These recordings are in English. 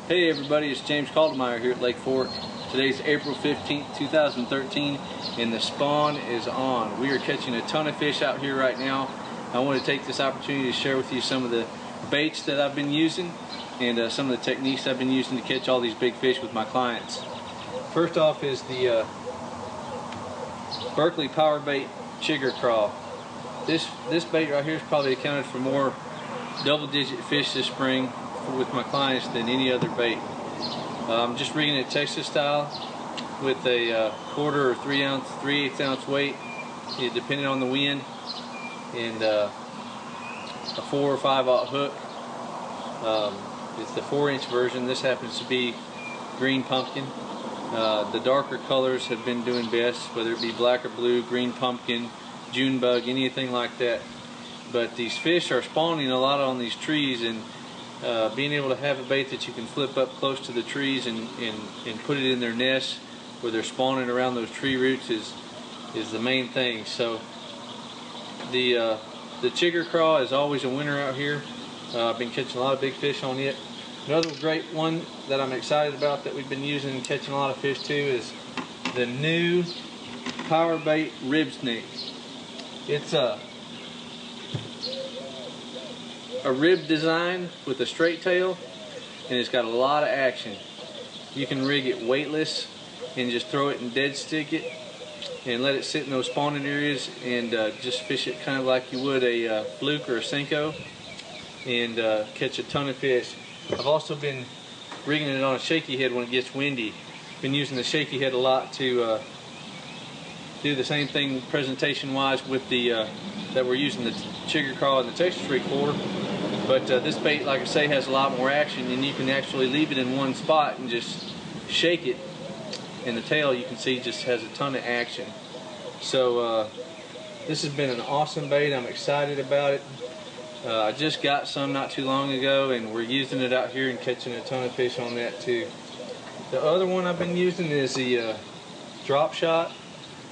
Hey everybody, it's James Caldemeyer here at Lake Fork. Today's April 15th, 2013, and the spawn is on. We are catching a ton of fish out here right now. I want to take this opportunity to share with you some of the baits that I've been using and some of the techniques I've been using to catch all these big fish with my clients. First off is the Berkley Powerbait Chigger Craw. This bait right here has probably accounted for more double-digit fish this spring with my clients than any other bait. I'm just rigging it Texas style with a quarter or 3/8 ounce weight, depending on the wind, and a 4 or 5/0 hook. It's the 4-inch version. This happens to be green pumpkin. The darker colors have been doing best, whether it be black or blue, green pumpkin, June bug, anything like that. But these fish are spawning a lot on these trees, and being able to have a bait that you can flip up close to the trees and put it in their nests where they're spawning around those tree roots is the main thing. So the Chigger Craw is always a winner out here. I've been catching a lot of big fish on it. Another great one that I'm excited about that we've been using and catching a lot of fish too is the new Powerbait Rib Snake. It's a rib design with a straight tail, and it's got a lot of action. You can rig it weightless and just throw it and dead stick it and let it sit in those spawning areas and just fish it kind of like you would a fluke or a Senko, and catch a ton of fish. I've also been rigging it on a shaky head when it gets windy. Been using the shaky head a lot to do the same thing presentation wise with the that we're using the Chigger Craw and the Texas rig for. But this bait, like I say, has a lot more action, and you can actually leave it in one spot and just shake it, and the tail, you can see, just has a ton of action. So this has been an awesome bait. I'm excited about it. I just got some not too long ago, and we're using it out here and catching a ton of fish on that too. The other one I've been using is the drop shot.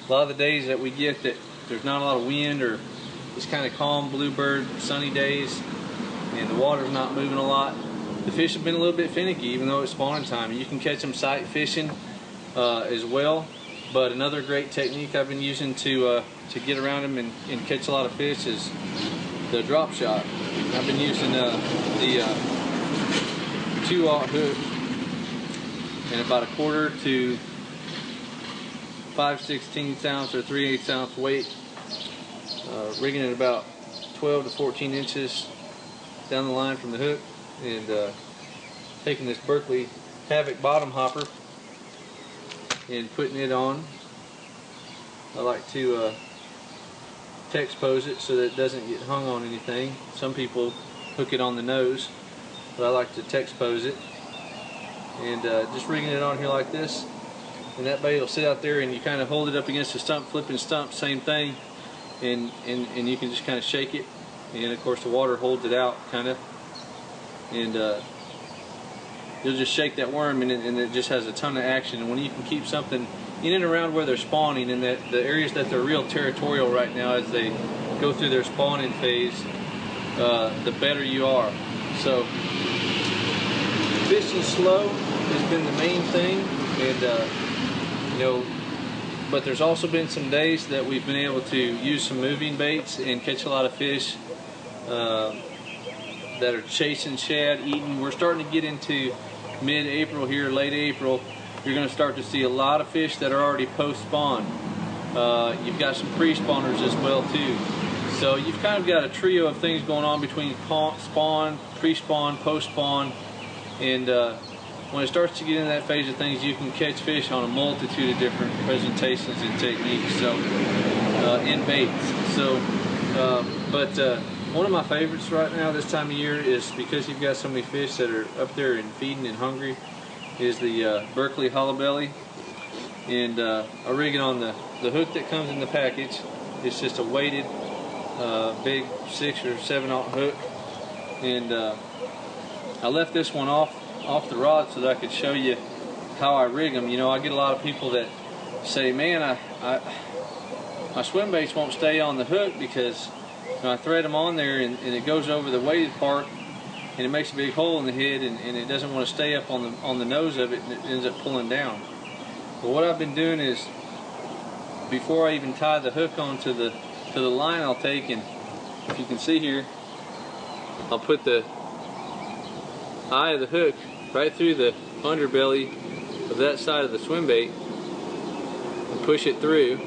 A lot of the days that we get that there's not a lot of wind, or it's kind of calm, bluebird, sunny days, and the water's not moving a lot, the fish have been a little bit finicky even though it's spawning time. You can catch them sight fishing as well, but another great technique I've been using to get around them and catch a lot of fish is the drop shot. I've been using the 2/0 hook and about a quarter to 5/16 ounce or 3/8 ounce weight, rigging it about 12 to 14 inches down the line from the hook, and taking this Berkley Havoc bottom hopper and putting it on. I like to text pose it so that it doesn't get hung on anything. Some people hook it on the nose, but I like to text pose it, and just rigging it on here like this, and that bait will sit out there, and you kind of hold it up against the stump, flipping stump, same thing, and you can just kind of shake it. And of course the water holds it out kind of, and you'll just shake that worm, and it just has a ton of action. And when you can keep something in and around where they're spawning, and that the areas that they're real territorial right now as they go through their spawning phase, the better you are. So fishing slow has been the main thing, and you know, but there's also been some days that we've been able to use some moving baits and catch a lot of fish that are chasing shad, eating. We're starting to get into mid-April here, late April. You're going to start to see a lot of fish that are already post-spawn. You've got some pre-spawners as well too. So you've kind of got a trio of things going on between spawn, pre-spawn, post-spawn, and when it starts to get into that phase of things, you can catch fish on a multitude of different presentations and techniques, so in baits. So, one of my favorites right now this time of year is, because you've got so many fish that are up there and feeding and hungry, is the Berkley Hollow Belly. And I rig it on the hook that comes in the package. It's just a weighted big 6 or 7/0 hook, and I left this one off the rod so that I could show you how I rig them. You know, I get a lot of people that say, man, my swim baits won't stay on the hook because I thread them on there and it goes over the weighted part and it makes a big hole in the head, and it doesn't want to stay up on the nose of it, and it ends up pulling down. But what I've been doing is, before I even tie the hook onto the line, I'll take, and if you can see here, I'll put the eye of the hook right through the underbelly of that side of the swim bait and push it through,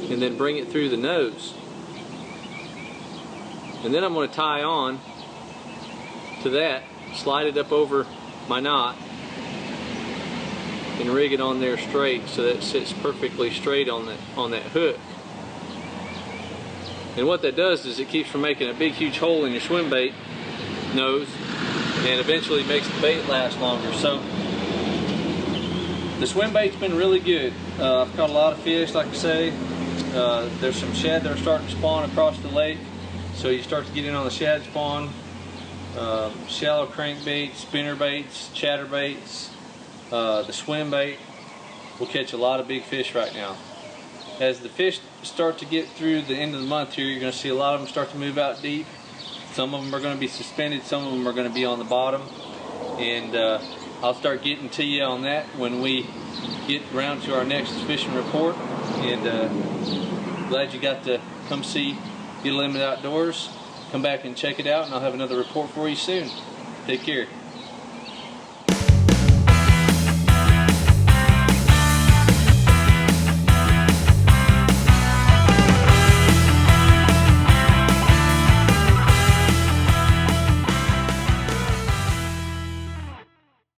and then bring it through the nose. And then I'm going to tie on to that, slide it up over my knot, and rig it on there straight so that it sits perfectly straight on that hook. And what that does is it keeps from making a big huge hole in your swim bait nose, and eventually makes the bait last longer. So the swim bait's been really good. I've caught a lot of fish, like I say. There's some shad that are starting to spawn across the lake, so you start to get in on the shad spawn. Shallow crankbaits, spinner baits, chatterbaits, the swim bait will catch a lot of big fish right now. As the fish start to get through the end of the month here, you're going to see a lot of them start to move out deep. Some of them are going to be suspended, some of them are going to be on the bottom, and I'll start getting to you on that when we get around to our next fishing report. And glad you got to come see Get a Limit Outdoors. Come back and check it out, and I'll have another report for you soon. Take care.